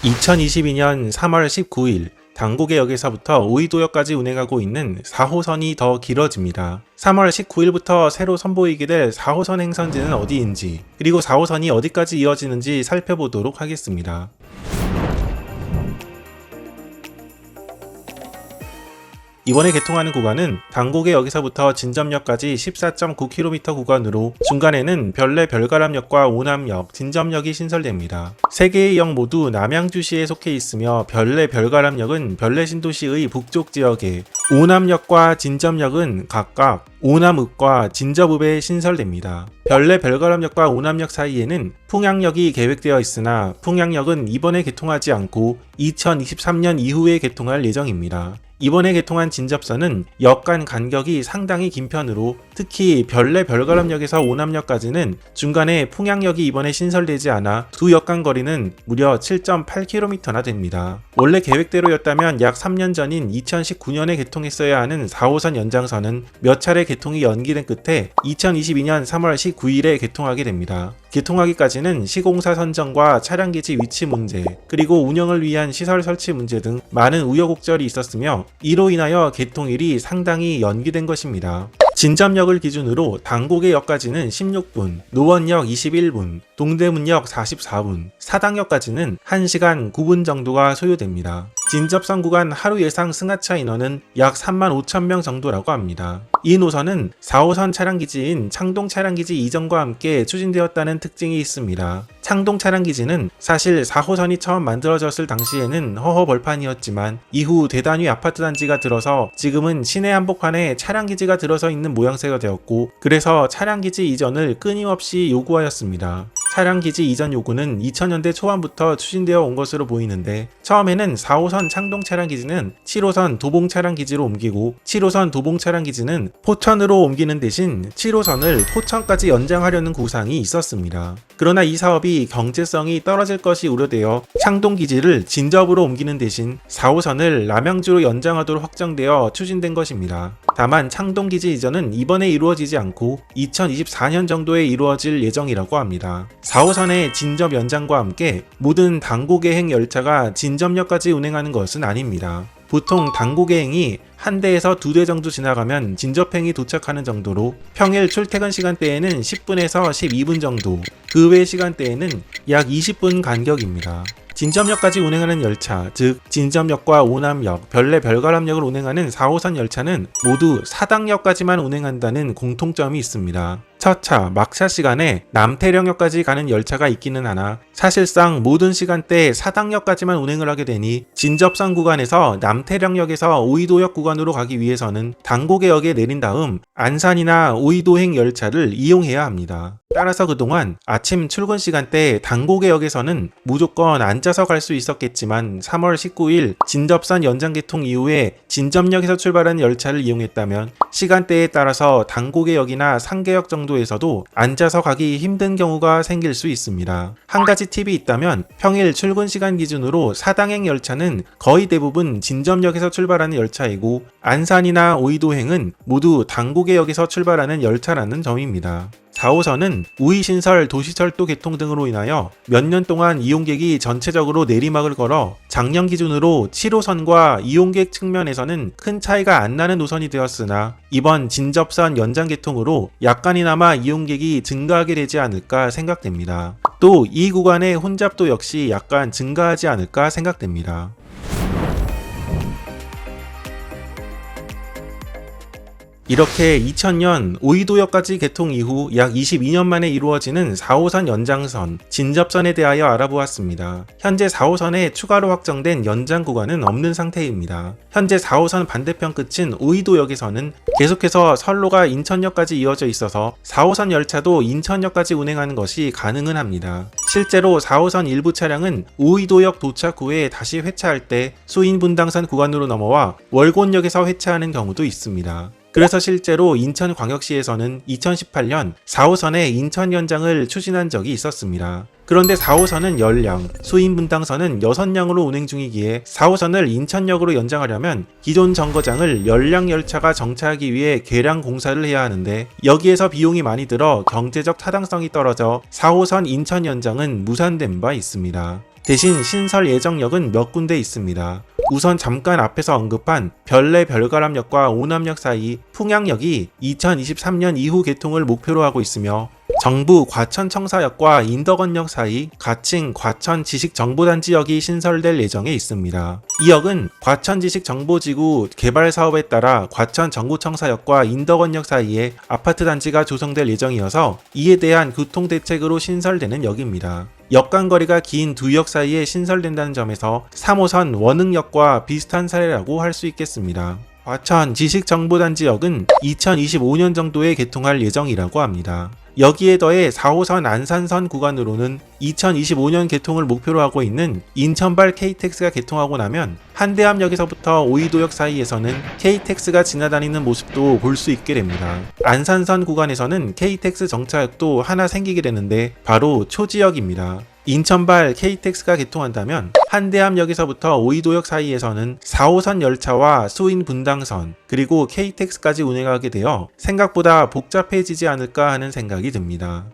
2022년 3월 19일 당고개역에서부터 오이도역까지 운행하고 있는 4호선이 더 길어집니다. 3월 19일부터 새로 선보이게 될 4호선 행선지는 어디인지, 그리고 4호선이 어디까지 이어지는지 살펴보도록 하겠습니다. 이번에 개통하는 구간은 당고개역에서부터 진점역까지 14.9km 구간으로 중간에는 별내 별가람역과 오남역, 진점역이 신설됩니다. 세 개의 역 모두 남양주시에 속해 있으며 별내 별가람역은 별내신도시의 북쪽 지역에, 오남역과 진점역은 각각 오남읍과 진접읍에 신설됩니다. 별내 별가람역과 오남역 사이에는 풍양역이 계획되어 있으나 풍양역은 이번에 개통하지 않고 2023년 이후에 개통할 예정입니다. 이번에 개통한 진접선은 역 간 간격이 상당히 긴 편으로 특히 별내 별가람역에서 오남역까지는 중간에 풍양역이 이번에 신설되지 않아 두 역 간 거리는 무려 7.8km나 됩니다. 원래 계획대로였다면 약 3년 전인 2019년에 개통했어야 하는 4호선 연장선은 몇 차례 개통이 연기된 끝에 2022년 3월 19일에 개통하게 됩니다. 개통하기까지는 시공사 선정과 차량기지 위치 문제, 그리고 운영을 위한 시설 설치 문제 등 많은 우여곡절이 있었으며 이로 인하여 개통일이 상당히 연기된 것입니다. 진점역을 기준으로 당고개역까지는 16분, 노원역 21분, 동대문역 44분, 사당역까지는 1시간 9분 정도가 소요됩니다. 진접선 구간 하루 예상 승하차 인원은 약 35,000명 정도라고 합니다. 이 노선은 4호선 차량기지인 창동 차량기지 이전과 함께 추진되었다는 특징이 있습니다. 창동 차량기지는 사실 4호선이 처음 만들어졌을 당시에는 허허벌판이었지만 이후 대단위 아파트 단지가 들어서 지금은 시내 한복판에 차량기지가 들어서 있는 모양새가 되었고, 그래서 차량기지 이전을 끊임없이 요구하였습니다. 차량기지 이전 요구는 2000년대 초반부터 추진되어 온 것으로 보이는데, 처음에는 4호선 창동 차량기지는 7호선 도봉 차량기지로 옮기고 7호선 도봉 차량기지는 포천으로 옮기는 대신 7호선을 포천까지 연장하려는 구상이 있었습니다. 그러나 이 사업이 경제성이 떨어질 것이 우려되어 창동기지를 진접으로 옮기는 대신 4호선을 남양주로 연장하도록 확정되어 추진된 것입니다. 다만 창동기지 이전은 이번에 이루어지지 않고 2024년 정도에 이루어질 예정이라고 합니다. 4호선의 진접 연장과 함께 모든 당고개행 열차가 진접역까지 운행하는 것은 아닙니다. 보통 당고개행이 한 대에서 두 대 정도 지나가면 진접행이 도착하는 정도로 평일 출퇴근 시간대에는 10분에서 12분 정도, 그 외 시간대에는 약 20분 간격입니다. 진점역까지 운행하는 열차, 즉 진점역과 오남역, 별내 별가람역을 운행하는 4호선 열차는 모두 사당역까지만 운행한다는 공통점이 있습니다. 첫차, 막차 시간에 남태령역까지 가는 열차가 있기는 하나 사실상 모든 시간대에 사당역까지만 운행을 하게 되니 진접선 구간에서 남태령역에서 오이도역 구간으로 가기 위해서는 당고개역에 내린 다음 안산이나 오이도행 열차를 이용해야 합니다. 따라서 그동안 아침 출근 시간대 당고개역에서는 무조건 앉아서 갈 수 있었겠지만 3월 19일 진접선 연장 개통 이후에 진접역에서 출발하는 열차를 이용했다면 시간대에 따라서 당고개역이나 상계역 정도에서도 앉아서 가기 힘든 경우가 생길 수 있습니다. 한 가지 팁이 있다면 평일 출근 시간 기준으로 사당행 열차는 거의 대부분 진접역에서 출발하는 열차이고 안산이나 오이도행은 모두 당고개역에서 출발하는 열차라는 점입니다. 4호선은 우이신설 도시철도 개통 등으로 인하여 몇 년 동안 이용객이 전체적으로 내리막을 걸어 작년 기준으로 7호선과 이용객 측면에서는 큰 차이가 안 나는 노선이 되었으나 이번 진접선 연장 개통으로 약간이나마 이용객이 증가하게 되지 않을까 생각됩니다. 또 이 구간의 혼잡도 역시 약간 증가하지 않을까 생각됩니다. 이렇게 2000년 오이도역까지 개통 이후 약 22년 만에 이루어지는 4호선 연장선, 진접선에 대하여 알아보았습니다. 현재 4호선에 추가로 확정된 연장 구간은 없는 상태입니다. 현재 4호선 반대편 끝인 오이도역에서는 계속해서 선로가 인천역까지 이어져 있어서 4호선 열차도 인천역까지 운행하는 것이 가능은 합니다. 실제로 4호선 일부 차량은 오이도역 도착 후에 다시 회차할 때 수인분당선 구간으로 넘어와 월곤역에서 회차하는 경우도 있습니다. 그래서 실제로 인천광역시에서는 2018년 4호선의 인천 연장을 추진한 적이 있었습니다. 그런데 4호선은 10량, 수인분당선은 6량으로 운행 중이기에 4호선을 인천역으로 연장하려면 기존 정거장을 10량 열차가 정차하기 위해 개량 공사를 해야 하는데 여기에서 비용이 많이 들어 경제적 타당성이 떨어져 4호선 인천 연장은 무산된 바 있습니다. 대신 신설 예정역은 몇 군데 있습니다. 우선 잠깐 앞에서 언급한 별내 별가람역과 오남역 사이 풍양역이 2023년 이후 개통을 목표로 하고 있으며, 정부 과천청사역과 인덕원역 사이 가칭 과천지식정보단지역이 신설될 예정에 있습니다. 이 역은 과천지식정보지구 개발 사업에 따라 과천정구청사역과 인덕원역 사이에 아파트 단지가 조성될 예정이어서 이에 대한 교통대책으로 신설되는 역입니다. 역간 거리가 긴 두 역 사이에 신설된다는 점에서 3호선 원흥역과 비슷한 사례라고 할 수 있겠습니다. 과천 지식정보단지역은 2025년 정도에 개통할 예정이라고 합니다. 여기에 더해 4호선 안산선 구간으로는 2025년 개통을 목표로 하고 있는 인천발 KTX가 개통하고 나면 한대암역에서부터 오이도역 사이에서는 KTX가 지나다니는 모습도 볼 수 있게 됩니다. 안산선 구간에서는 KTX 정차역도 하나 생기게 되는데 바로 초지역입니다. 인천발 KTX가 개통한다면 한대암역에서부터 오이도역 사이에서는 4호선 열차와 수인 분당선 그리고 KTX까지 운행하게 되어 생각보다 복잡해지지 않을까 하는 생각이 듭니다.